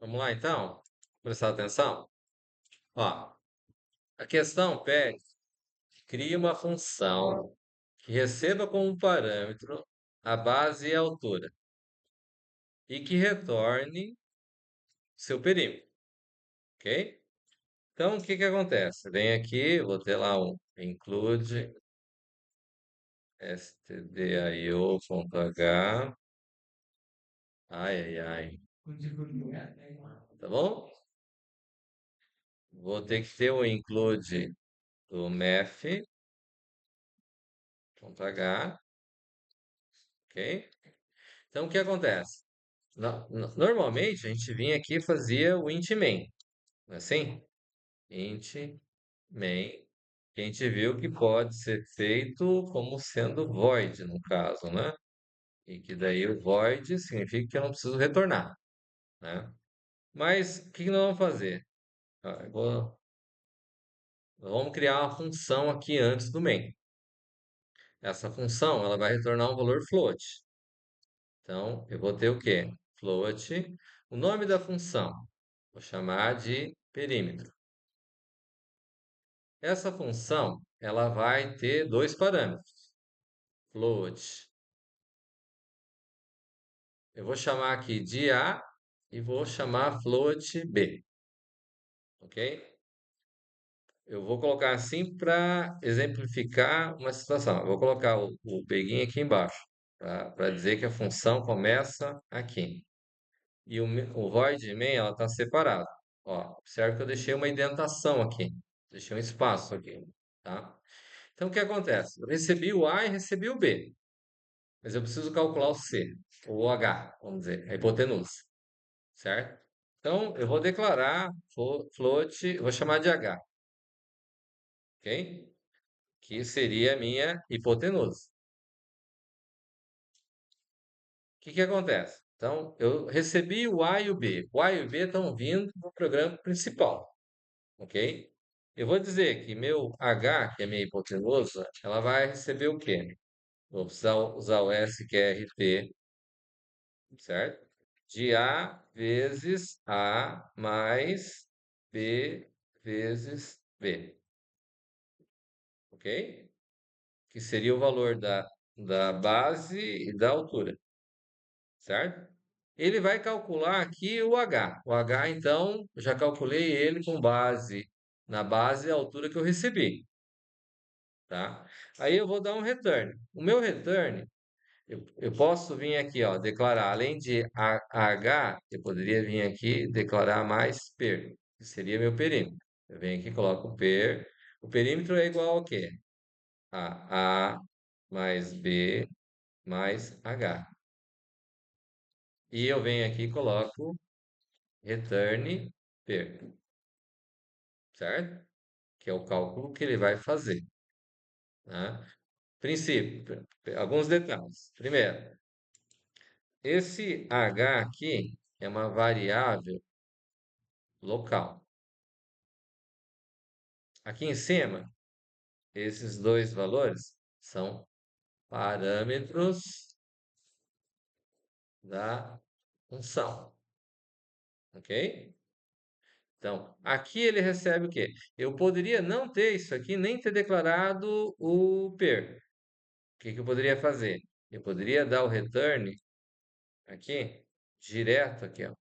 Vamos lá então? Prestar atenção? Ó, a questão pede, crie uma função que receba como parâmetro a base e a altura e que retorne seu perímetro, ok? Então, o que que acontece? Vem aqui, vou ter lá um include stdio.h, ai, ai, ai, tá bom? Vou ter que ter o include do math.h, ok? Então, o que acontece? Normalmente, a gente vinha aqui e fazia o int main, não é assim? Int main, que a gente viu que pode ser feito como sendo void, no caso, né? E que daí o void significa que eu não preciso retornar, né? Mas, o que que nós vamos fazer? Vamos criar uma função aqui antes do main. Essa função, ela vai retornar um valor float. Então, eu vou ter o quê? Float. O nome da função, vou chamar de perímetro. Essa função, ela vai ter dois parâmetros. Float. Eu vou chamar aqui de A e vou chamar float B. Ok? Eu vou colocar assim para exemplificar uma situação. Eu vou colocar o peguinho aqui embaixo, para dizer que a função começa aqui. E o void main, ela está separada. Ó, observe que eu deixei uma indentação aqui. Deixei um espaço aqui, tá? Então, o que acontece? Eu recebi o A e recebi o B, mas eu preciso calcular o C, ou o H, vamos dizer, a hipotenusa, certo? Então, eu vou declarar float, eu vou chamar de H, ok? Que seria a minha hipotenusa. O que que acontece? Então, eu recebi o A e o B. O A e o B estão vindo do programa principal, ok? Eu vou dizer que meu H, que é minha hipotenusa, ela vai receber o quê? Vou precisar usar o SQRT, certo? De A vezes A mais B vezes B, ok? Que seria o valor da base e da altura, certo? Ele vai calcular aqui o H. O H, então, eu já calculei ele com base na base e a altura que eu recebi, tá? Aí eu vou dar um return. O meu return, eu posso vir aqui, ó, declarar, além de H, eu poderia vir aqui declarar mais per, que seria meu perímetro. Eu venho aqui, coloco per. O perímetro é igual ao quê? A mais B mais H. E eu venho aqui e coloco return per, certo? Que é o cálculo que ele vai fazer, né? Princípio, alguns detalhes. Primeiro, esse H aqui é uma variável local. Aqui em cima, esses dois valores são parâmetros da função, ok? Então, aqui ele recebe o quê? Eu poderia não ter isso aqui, nem ter declarado o per. O que que eu poderia fazer? Eu poderia dar o return aqui, direto aqui, ó.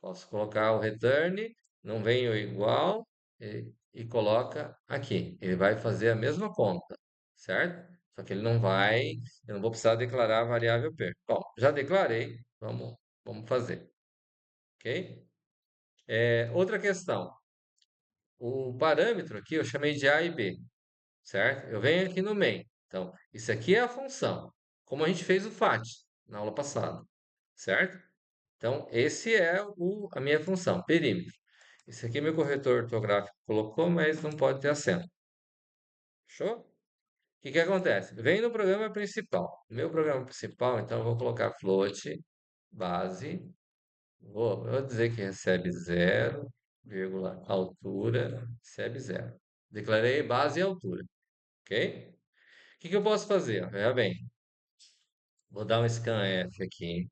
Posso colocar o return, não vem o igual e coloca aqui. Ele vai fazer a mesma conta, certo? Só que ele não vai, eu não vou precisar declarar a variável per. Bom, já declarei, vamos fazer, ok? Outra questão, o parâmetro aqui eu chamei de A e B, certo? Eu venho aqui no main. Então, isso aqui é a função, como a gente fez o FAT na aula passada, certo? Então, esse é a minha função, perímetro. Esse aqui meu corretor ortográfico colocou, mas não pode ter acento. Fechou? O que que acontece? Vem no programa principal. No meu programa principal, então, eu vou colocar float, base, vou dizer que recebe zero, vírgula, altura, recebe zero. Declarei base e altura, ok? O que que eu posso fazer? Veja bem, vou dar um scanf aqui.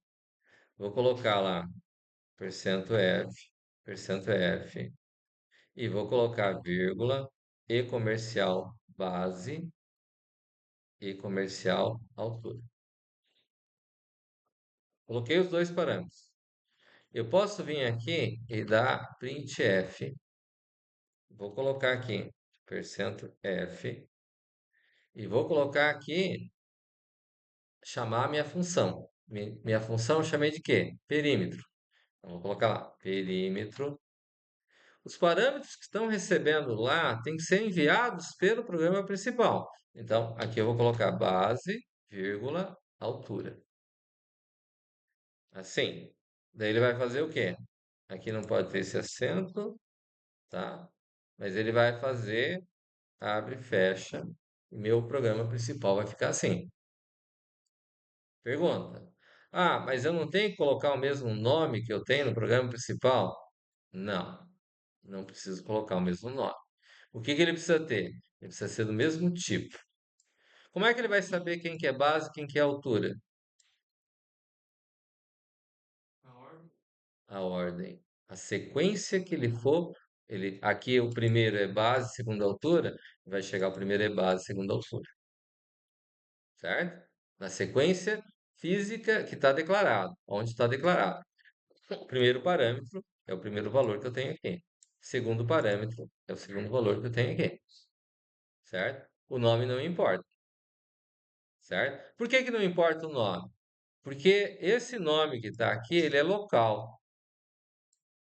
Vou colocar lá percento %F, percento %F, e vou colocar vírgula e comercial base e comercial altura. Coloquei os dois parâmetros. Eu posso vir aqui e dar printf. Vou colocar aqui percento %F e vou colocar aqui chamar a minha função. Minha função eu chamei de quê? Perímetro. Então, vou colocar lá, perímetro. Os parâmetros que estão recebendo lá têm que ser enviados pelo programa principal. Então, aqui eu vou colocar base, vírgula, altura. Assim. Daí ele vai fazer o quê? Aqui não pode ter esse acento, tá? Mas ele vai fazer, abre, fecha. Meu programa principal vai ficar assim. Pergunta. Ah, mas eu não tenho que colocar o mesmo nome que eu tenho no programa principal? Não, não preciso colocar o mesmo nome. O que que ele precisa ter? Ele precisa ser do mesmo tipo. Como é que ele vai saber quem que é base e quem que é altura? A ordem. A sequência que ele for, aqui o primeiro é base, segunda altura, vai chegar o primeiro é base, segunda altura. Certo? Na sequência física que está declarado, onde está declarado. O primeiro parâmetro é o primeiro valor que eu tenho aqui. Segundo parâmetro é o segundo valor que eu tenho aqui. Certo? O nome não importa. Certo? Por que que não importa o nome? Porque esse nome que está aqui, ele é local.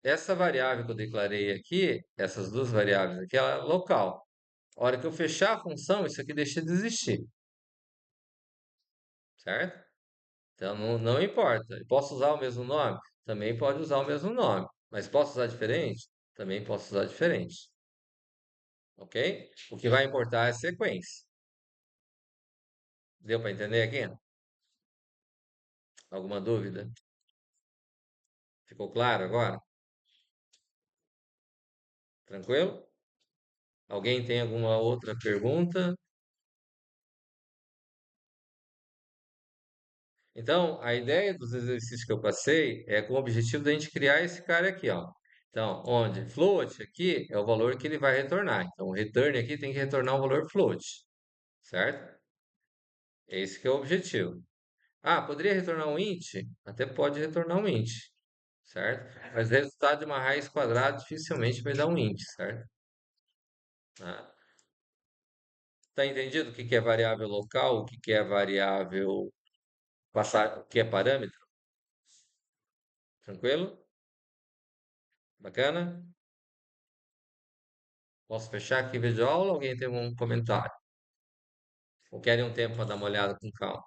Essa variável que eu declarei aqui, essas duas variáveis aqui, ela é local. A hora que eu fechar a função, isso aqui deixa de existir. Certo? Então não importa. Eu posso usar o mesmo nome? Também pode usar o mesmo nome. Mas posso usar diferente? Também posso usar diferente. Ok? O que vai importar é a sequência. Deu para entender aqui? Alguma dúvida? Ficou claro agora? Tranquilo? Alguém tem alguma outra pergunta? Então, a ideia dos exercícios que eu passei é com o objetivo da gente criar esse cara aqui, ó. Então, onde float aqui é o valor que ele vai retornar. Então, o return aqui tem que retornar o valor float, certo? Esse que é o objetivo. Ah, poderia retornar um int? Até pode retornar um int, certo? Mas o resultado de uma raiz quadrada dificilmente vai dar um int, certo? Tá? Tá entendido o que que é variável local, o que que é variável passar, o que é parâmetro? Tranquilo? Bacana? Posso fechar aqui o vídeo de aula? Alguém tem um comentário? Ou querem um tempo para dar uma olhada com calma?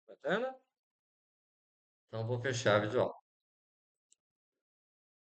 Bacana? Então vou fechar a vídeo aula.